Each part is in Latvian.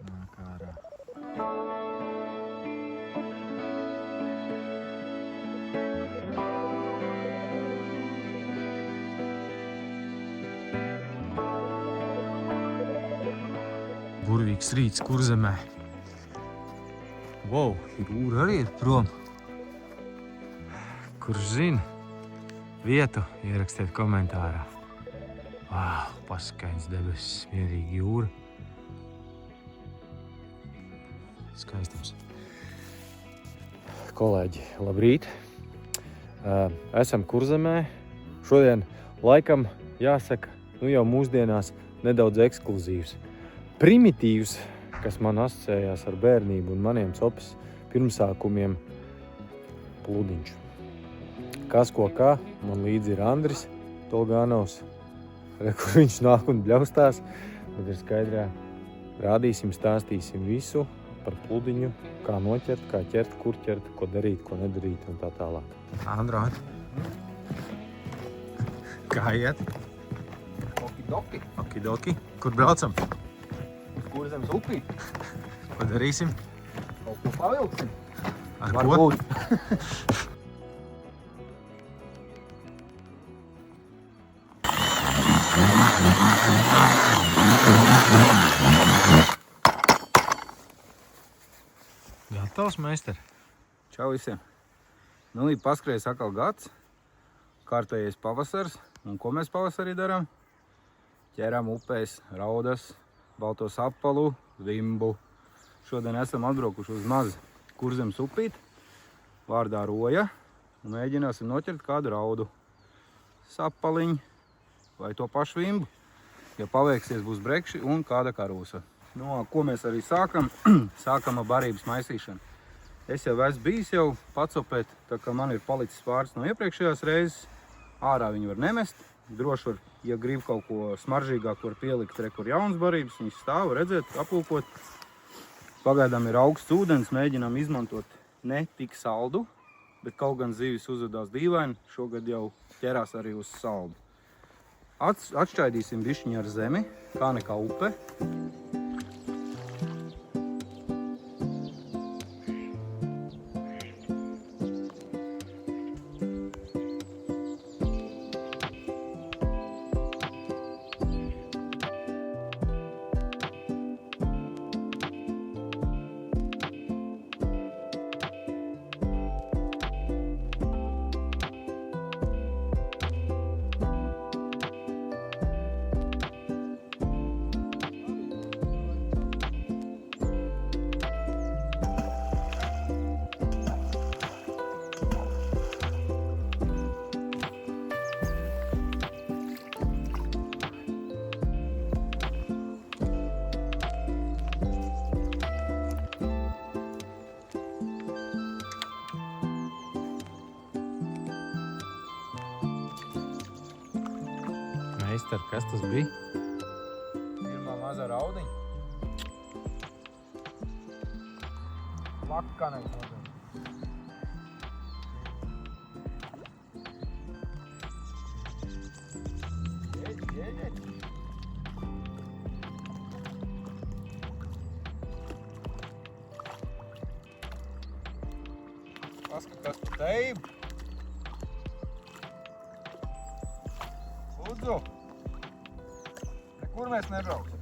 nāk ārā. Burvīgs rīts Kurzemē. Wow, jūra arī ir prom. Kurš zina vietu, ierakstiet komentārā. Wow, paskaņas debesis, mierīgi jūra. Skaistums. Kolēģi, labrīt. Esam Kurzemē. Šodien laikam jāsaka, jau mūsdienās nedaudz ekskluzīvs. Primitīvs, kas man asociējās ar bērnību un maniem Copas pirmsākumiem, pludiņš. Kas ko kā, man līdzi ir Andris Tolgānovs, kur viņš nāk un bļaustās, bet ir skaidrā. Rādīsim, stāstīsim visu par pludiņu, kā noķert, kā ķert, kur ķert, ko darīt, ko nedarīt un tā tālāk. Andrāt, kā iet? Okidoki. Okidoki. Kur braucam? Kurzemes upī. Ko darīsim? Kaut ko pavilksim. Ar ko? Varbūt. Gatavs, meister? Čau visiem. Nu, ir paskrējis atkal gads, kārtējais pavasars. Un ko mēs pavasarī darām? Ķeram upēs, raudas, balto sapalu, vimbu. Šodien esam atbraukuši uz mazu Kurzemes upīti, vārdā Roja, un mēģināsim noķert kādu raudu, sapaliņu vai to pašu vimbu. Ja paveiksies, būs brekši un kāda karūsa. Nu, ko mēs arī sākam? Sākam ar barības maisīšanu. Es jau esmu bijis pacopēt, tā kā man ir palicis pāris no iepriekšējās reizes. Ārā viņu var nemest. Droši var, ja grib kaut ko smaržīgāk, var pielikt rekur jaunas barības. Viņas stāv, redzēt, aplūkot. Pagaidām ir augsts ūdens, mēģinām izmantot ne tik saldu, bet kaut gan zivis uzvedās dīvaini. Šogad jau ķerās arī uz saldu. Atšķaidīsim bišķiņu ar zemi, kā nekā upe. Meister, kas tas bija? Pirmā mazā raudiņa. Lakanais noteikti. Ieģeģi. Paskatās pa teibu. Lūdzu. Kur mēs nebrauksim?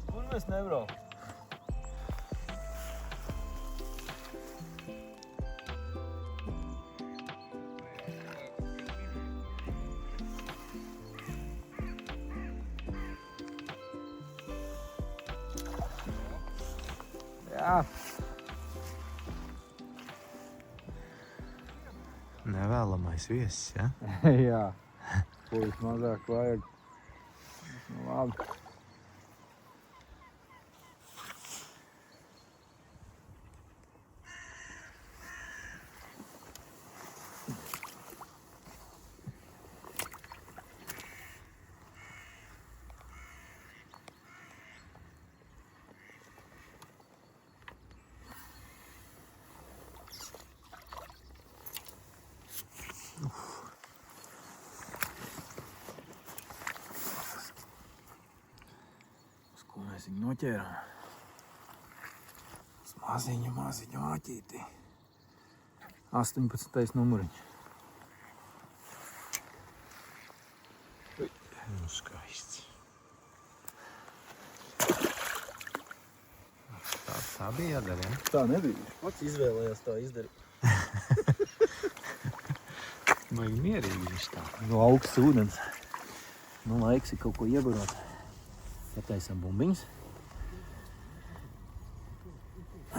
Kur mēs nebrauksim? Jā. Nevēlamais viesis, ja? Jā. Pulis mazāk vajag. Nu, labi. mēs viņu noķēram. Maziņu āķīti. 18. numuriņš. Nu, skaists. Tā bija jādara, ja? Tā nebija. Viņš pats izvēlējās tā izdarīt. Vajag mierīgi viņš tā. No augsts ūdens. Nu, laiks ir kaut ko iebarot. Pataisam bumbiņas.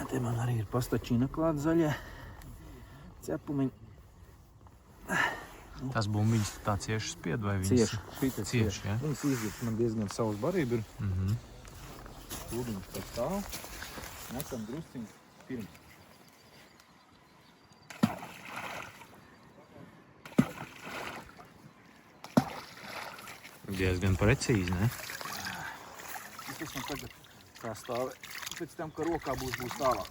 Te man arī ir pastačina klāt zaļie cepumiņi. Tas bumbiņas tā cieši spied vai viņas? Cieši, ja? Viņas izjūt, man diezgan savas barība ir. Ūdeņš tā stāv. Nekam drusciņu pirms. Diezgan precīzi, ne? Es esmu tagad kā stāvē. Pēc tam, ka rokā būs tālāk.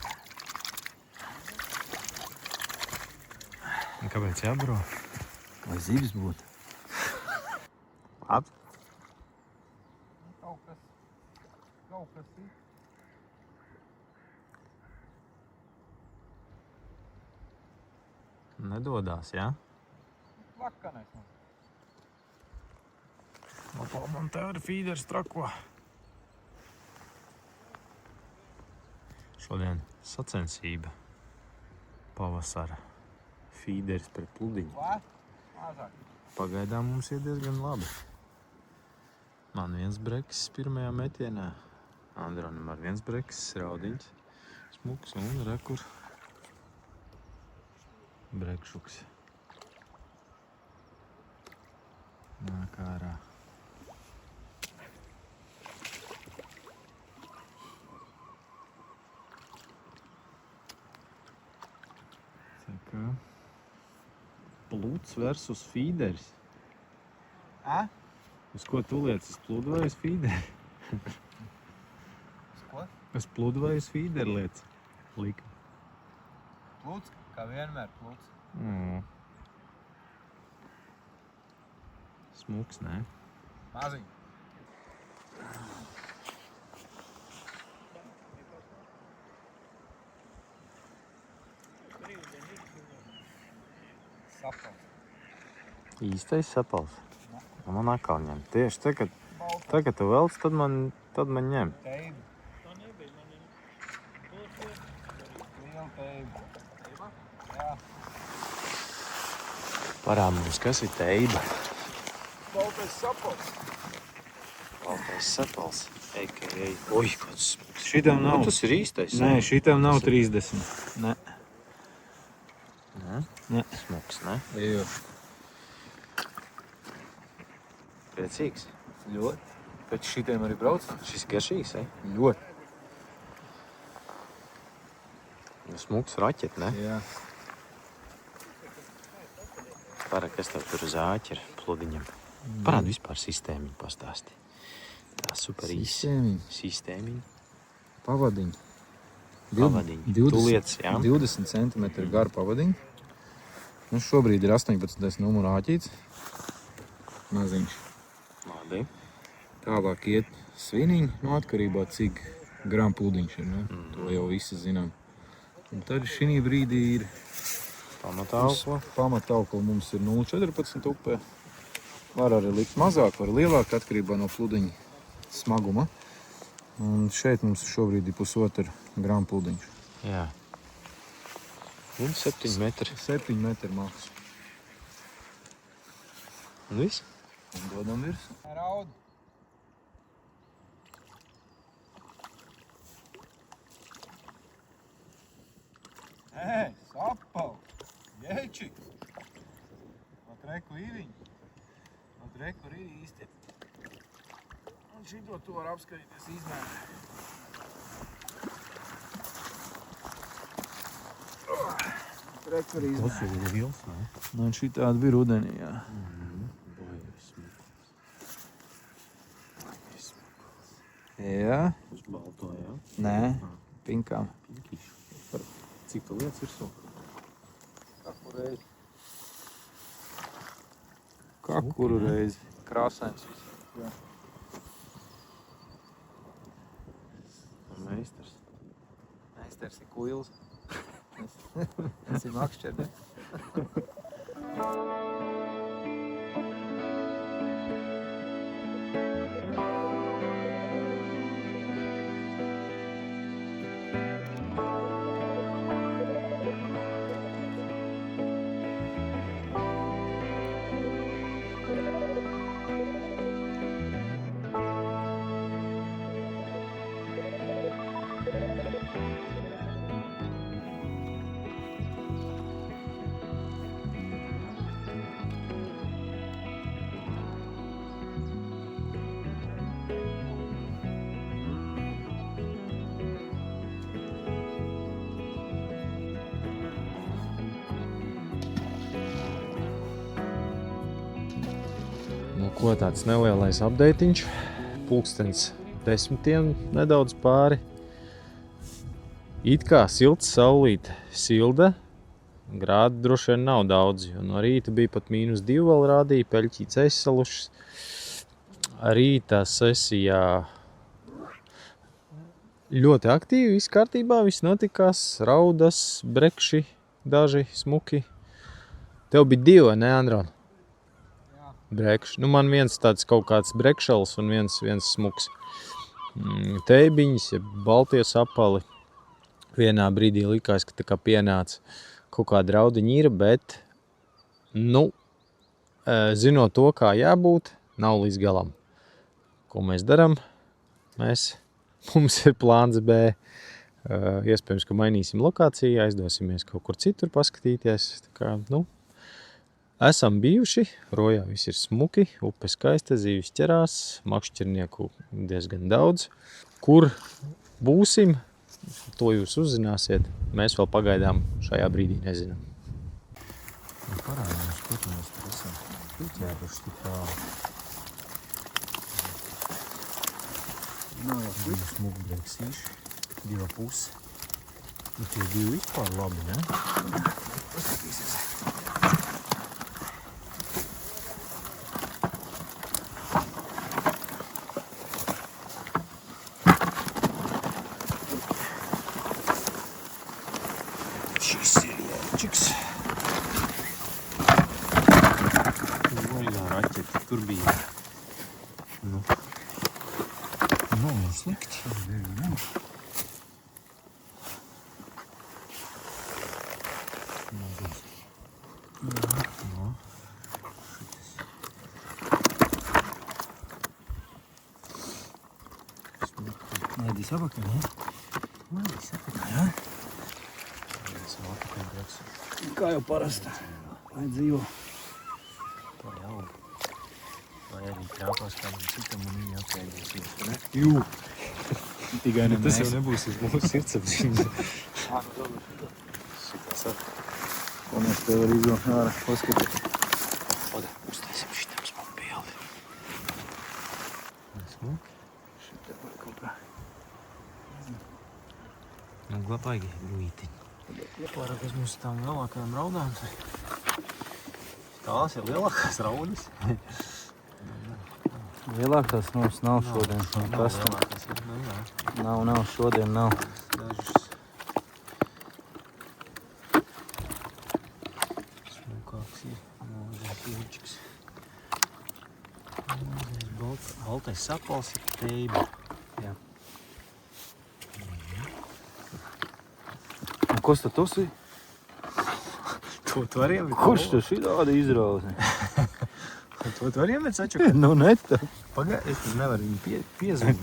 Un kāpēc jābaro? Lai zivs būtu. Labi. Kaut kas ir. Nedodās, jā? Lakanais mums. Opā, man tev ir fīders trako. Šodien sacensība pavasara. Fīderis pret pludiņu. Mazāk. Pagaidām mums ir diezgan labi. Man viens breksis pirmajā metienā. Andronam ar viens breksis, raudiņš. Smuks un rekur. Brekšuks. Nāk ārā. Saka, pluds versus fīderis. Uz ko tu liec? Uz pludu vai uz fīderi? Uz ko? Uz pludu vai uz fīderi liec? Lika. Pluds, kā vienmēr pluds. Smuks, ne? Maziņ. Sapals. Īstais sapals. Man atkal ņem. Tieši tagad tu velc, tad man ņem. Teiba. Liela teiba. Jā. Parād mums, kas ir teiba. Baltais sapals. Baltais sapals. A.k.a. Oj, kāds smuks. Šitam nav. Nu, tas ir īstais. Nē, šitam nav 30. Nē. Ne? Smuks, ne? Jā. Priecīgs. Ļoti. Pēc šitiem arī brauc? Šis garšīgs, Ļoti. Smuks raķet, ne? Jā. Parād, kas tev tur uz āķi ir pludiņam. Parād vispār sistēmiņu pastāsti. Tā super īsi. Sistēmiņu. Pavadiņi. Pavadiņi. Tu liec, jā? 20 cm garu pavadiņu. Nu, šobrīd ir 18. numura āķīts. Maziņš. Labi. Tālāk iet sviniņi, no atkarībā cik gram pludiņš ir, ne? To jau visi zinām. Un tad šī brīdī ir Pamataukla. pamataukla mums ir 0,14 upē. Var arī likt mazāk, var lielāk, atkarībā no pludiņa smaguma. Un šeit mums šobrīd ir 1,5 gram pludiņš. Jā. Un 7 metri. 7 metri maks. Un viss? Un dodam virs. Raud. Sapal! Jēčiks! Ot reku īviņi. Ot reku ir īsti. Un šito tu var apskatīties izmēri. Reku ir izmēri. Tas ir liels, ne? Nu, un šitādi bija rudenī, jā. Jā. Uz balto, jā? Nē, pinkām. Pinkīši. Cik tu liec virsū? Kakuru reizi. Kakuru reizi. Krāsains viss. Jā. Maksters ir kuils. Tas ir makšķer, ne? Nu, ko tāds nelielais updatiņš. Pulkstens 10 nedaudz pāri. It kā silts saulīte silda. Grādi droši vien nav daudz, jo no rīta bija pat -2 vēl rādīja, peļķītes aizsalušas. Rītā sesijā ļoti aktīvi, viss kārtībā, viss notikās, raudas, brekši, daži smuki. Tev bija 2, ne, Andron? Brekši. Nu, man viens tāds kaut kāds brekšals un viens smuks. Teibiņas, ja baltie sapali. Vienā brīdī likās, ka tā kā pienāca kaut kāda raudiņa ir, bet, nu, zinot to, kā jābūt, nav līdz galam. Ko mēs daram? Mums ir plāns B. Iespējams, ka mainīsim lokāciju, aizdosimies kaut kur citur paskatīties. Tā kā, nu, esam bijuši, Rojā viss ir smuki, upe skaista, zīvis ķerās, makšķernieku diezgan daudz. Kur būsim, to jūs uzzināsiet. Mēs vēl pagaidām šajā brīdī nezinām. Parādījums, ko tu mēs tur esam pieķēruši tik tālu. Nav jau Divi smuki breksīši, 2,5. Nu, tie 2 vispār labi, ne? paskatīsies. Šis ir jēčiks. Vaigā raķeti, tur bija. Nu, nav jau slikti. Laidīs apakaļ, ne? Laidīs apakaļ, jā? Esam apakaļ brauks. Kā jau parasti. Lai dzīvo. Tā jau. Vai arī trāpās kādam citam un viņi apēdīsies, ne? Jū. Tikai ne Tas jau mēs. nebūs uz mūsu sirdsapziņas. Ko mēs tev arī izvēlam ārā paskatīt. Oda, uztaisim šitam smuku bildi. Smuki? Šitā var kaut kā. Nu, glabāji glītiņi. Pārāk uz mums tām lielākajām raudām. Tās ir lielākās raudas. Lielākās mums nav šodien. Kas tam? Nav, šodien nav. Dažas smukāks ir. Mazais jūčiks. Baltais sapals ir teiba. Jā. Un kas tad tas ir? To tu var iemet? Kurš tu šitādi izrauzi? To tu var iemet, saču? Nu, ne tā. Pagā, es nevaru viņu piezūmēt.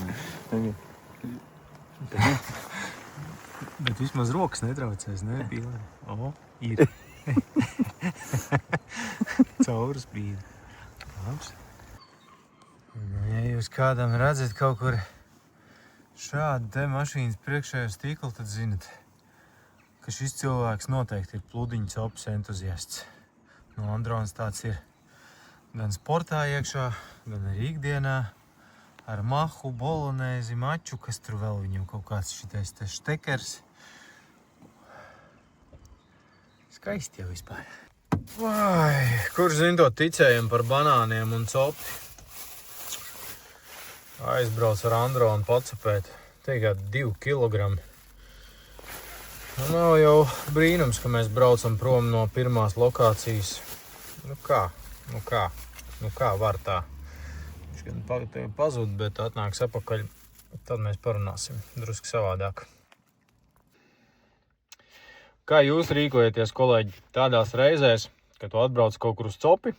Bet vismaz rokas netraucēs, ne? Pīlē. O, ir. Caurus brīdi. Labs. Ja jūs kādam redzat kaut kur šādu te mašīnas priekšējo stiklu, tad zinat, ka šis cilvēks noteikti ir pludiņu copas entuziasts. Nu, Androns tāds ir gan sportā iekšā, gan arī ikdienā. Ar mahu, bolonēzi, maču, kas tur vēl viņam kaut kāds šitais te štekers. Skaisti jau vispār. Vai, kurš zin to ticējam par banāniem un copi? Aizbrauc ar Andronu pacapēt. Te kā 2 kilogrami. Nav jau brīnums, ka mēs braucam prom no pirmās lokācijas. Nu kā var tā? Viņš gan pazūd, bet atnāks apakaļ. Tad mēs parunāsim drusku savādāk. Kā jūs rīkojaties, kolēģi, tādās reizēs, kad tu atbrauc kaut kur uz copi?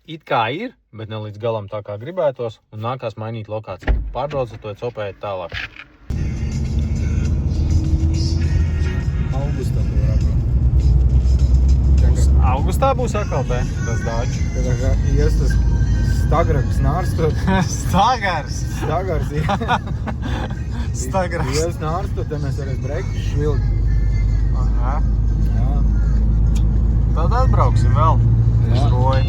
It kā ir, bet ne līdz galam tā kā gribētos, un nākās mainīt lokāciju. Pārbraucot to copēt tālāk. Augustā to var atbraukt. Augustā būs atkal tas dāčs. Kad ies tas stagraks nārstot. Stagars! Stagars, jā. Stagars. Ies nārstot, tad mēs varēs brekti švilkt. Aha. Jā. Tad atbrauksim vēl. Jā. Uz Roju.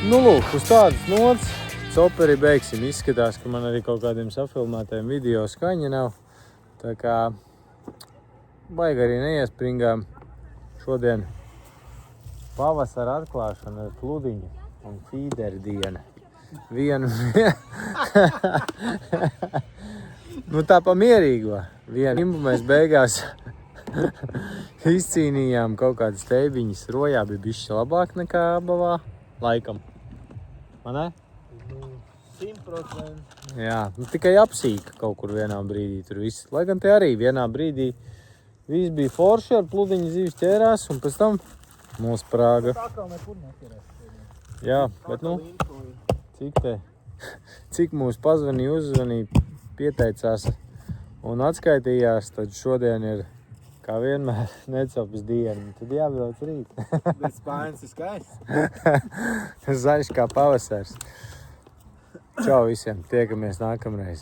Nu, lūk, uz tādas nots coperi beigsim. Izskatās, ka man arī kaut kādiem safilmētajiem video skaņa nav. Tā kā baigi arī neiespringām. Šodien pavasara atklāšana ar pludiņu un fīderu diena. Vienu... nu tā pamierīgo. Vienu imbu mēs beigās izcīnījām kaut kādas teibiņas. Rojā bija bišķi labāk nekā abavā. Laikam. Man ne? 100%. Jā, nu tikai apsīka kaut kur vienā brīdī tur viss. Lai gan te arī vienā brīdī viss bija forši, ar pludiņu zīves ķērās un pēc tam nosprāga. Tā kā nekur neķerās. Jā, bet nu, cik mūs pazvanīja, uzvanīja, pieteicās un atskaitījās, tad šodien ir, kā vienmēr, necopas diena. Tad jābrauc rīt. Bet spāņas ir skaists. Zaļš kā pavasars. Čau visiem, tiekamies nākamreiz.